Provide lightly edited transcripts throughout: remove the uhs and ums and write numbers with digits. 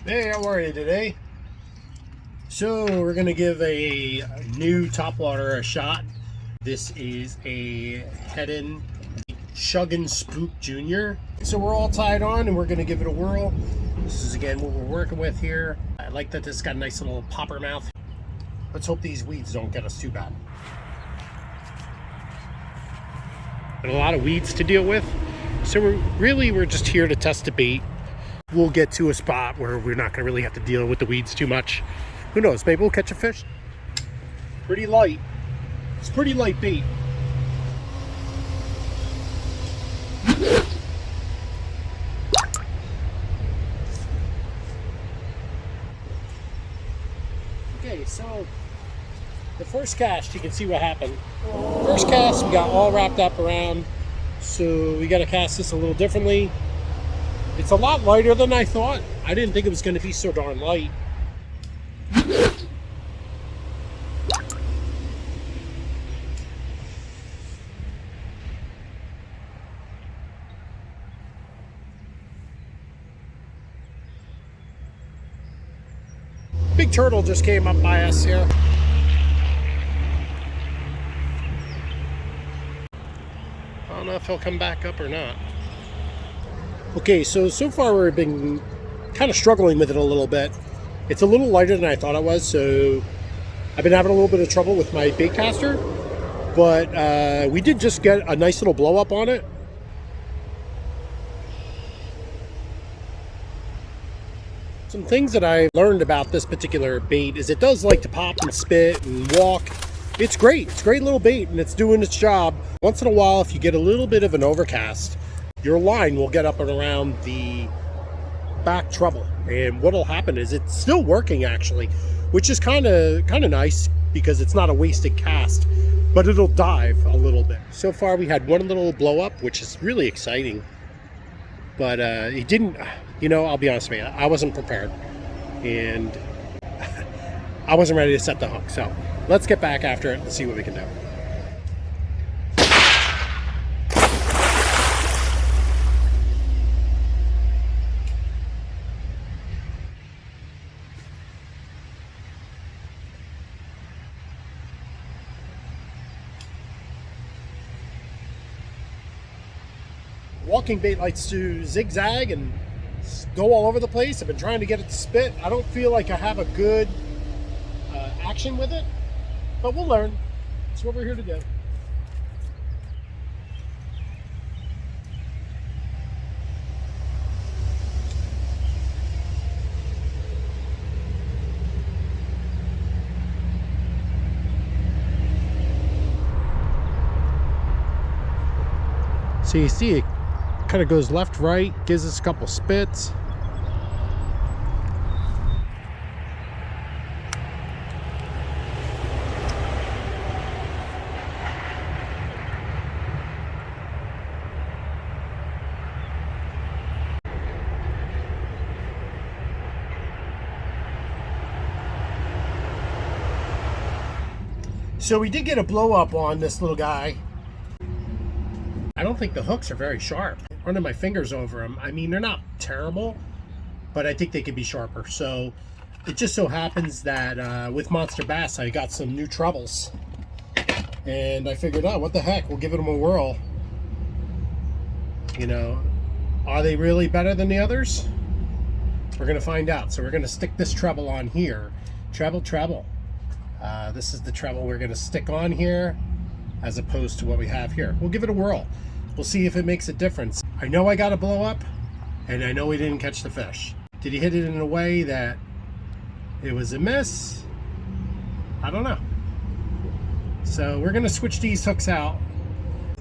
Hey, how are you today? So we're gonna give a new topwater a shot. This is a head-in Chug and Spook Jr. So we're all tied on and we're gonna give it a whirl. This is again what we're working with here. I like that this got a nice little popper mouth. Let's hope these weeds don't get us too bad. And a lot of weeds to deal with. So we're just here to test the bait. We'll get to a spot where we're not gonna really have to deal with the weeds too much. Who knows, maybe we'll catch a fish. Pretty light. It's pretty light bait. Okay, so the first cast, you can see what happened. First cast, we got all wrapped up around, so we gotta cast this a little differently. It's a lot lighter than I thought. I didn't think it was gonna be so darn light. Big turtle just came up by us here. I don't know if he'll come back up or not. Okay, so far we've been kind of struggling with it a little bit. It's a little lighter than I thought it was, so I've been having a little bit of trouble with my bait caster, but we did just get a nice little blow up on it. Some things that I learned about this particular bait is it does like to pop and spit and walk. It's great. It's a great little bait and it's doing its job. Once in a while, if you get a little bit of an overcast, your line will get up and around the back treble. And what'll happen is it's still working actually, which is kind of nice because it's not a wasted cast, but it'll dive a little bit. So far we had one little blow up, which is really exciting. But it didn't, I'll be honest with you, I wasn't prepared. And I wasn't ready to set the hook. So let's get back after it and see what we can do. Walking bait likes to zigzag and go all over the place. I've been trying to get it to spit. I don't feel like I have a good action with it, but we'll learn. That's what we're here to do. So you see it kind of goes left, right, gives us a couple spits. So we did get a blow up on this little guy. I don't think the hooks are very sharp. Running my fingers over them, I mean, they're not terrible, but I think they could be sharper. So it just so happens that with monster bass, I got some new trebles, and I figured, oh, what the heck, we'll give them a whirl. Are they really better than the others? We're gonna find out. So we're gonna stick this treble on here. Treble. This is the treble we're gonna stick on here, as opposed to what we have here. We'll give it a whirl. We'll see if it makes a difference. I know I got a blow up, and I know we didn't catch the fish. Did he hit it in a way that it was a miss? I don't know. So we're gonna switch these hooks out.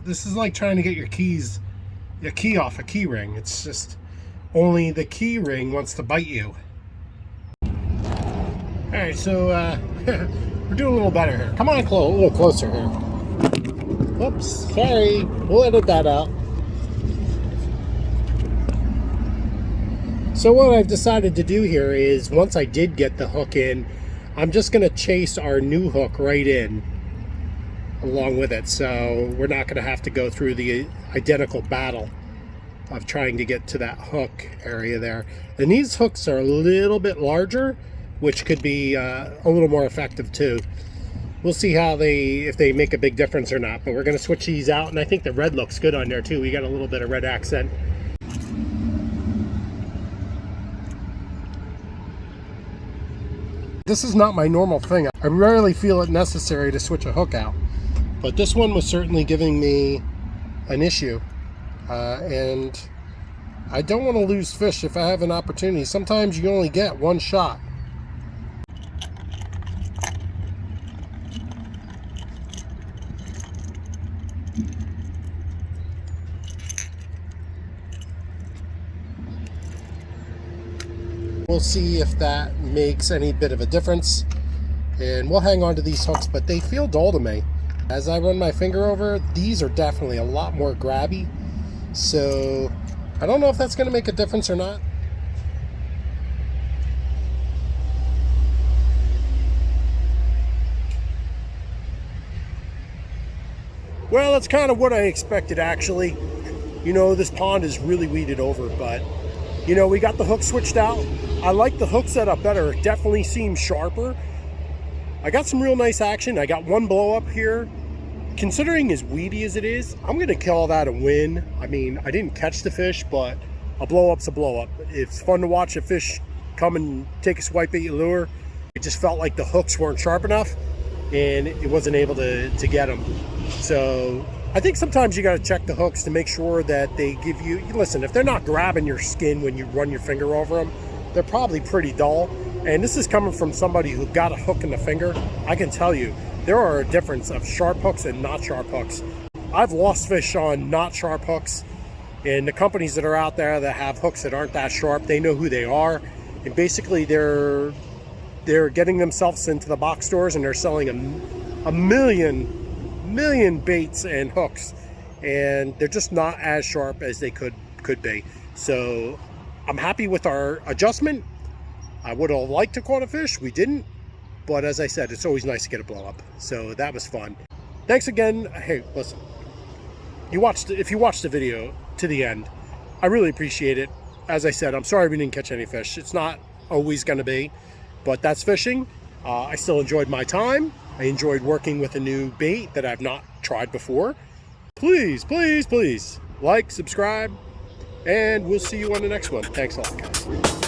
This is like trying to get your key off a key ring. It's just only the key ring wants to bite you. All right, so we're doing a little better here. Come on, a little closer here. Oops, sorry. We'll edit that out. So what I've decided to do here is, once I did get the hook in, I'm just going to chase our new hook right in along with it. So we're not going to have to go through the identical battle of trying to get to that hook area there. And these hooks are a little bit larger, which could be a little more effective too. We'll see how if they make a big difference or not, but we're going to switch these out, and I think the red looks good on there too. We got a little bit of red accent. This is not my normal thing. I rarely feel it necessary to switch a hook out, but this one was certainly giving me an issue, and I don't want to lose fish if I have an opportunity. Sometimes you only get one shot. We'll see if that makes any bit of a difference, and we'll hang on to these hooks, but they feel dull to me. As I run my finger over, these are definitely a lot more grabby, so I don't know if that's going to make a difference or not. Well, that's kind of what I expected, actually. You know, this pond is really weeded over, but you know, we got the hook switched out. I like the hook setup better. It definitely seems sharper. I got some real nice action. I got one blow up here. Considering as weedy as it is, I'm gonna call that a win. I mean, I didn't catch the fish, but a blow up's a blow up. It's fun to watch a fish come and take a swipe at your lure. It just felt like the hooks weren't sharp enough and it wasn't able to get them. So I think sometimes you got to check the hooks to make sure that they give you, listen, if they're not grabbing your skin when you run your finger over them, they're probably pretty dull. And this is coming from somebody who got a hook in the finger. I can tell you, there are a difference of sharp hooks and not sharp hooks. I've lost fish on not sharp hooks, and the companies that are out there that have hooks that aren't that sharp, they know who they are. And basically they're getting themselves into the box stores and they're selling a million baits and hooks, and they're just not as sharp as they could be. So I'm happy with our adjustment. I would have liked to caught a fish, we didn't, but as I said, it's always nice to get a blow up, so that was fun. Thanks again. Hey, listen, if you watched the video to the end, I really appreciate it. As I said, I'm sorry we didn't catch any fish. It's not always going to be, but that's fishing. I still enjoyed my time. I enjoyed working with a new bait that I've not tried before. Please, please, please like, subscribe, and we'll see you on the next one. Thanks a lot, guys.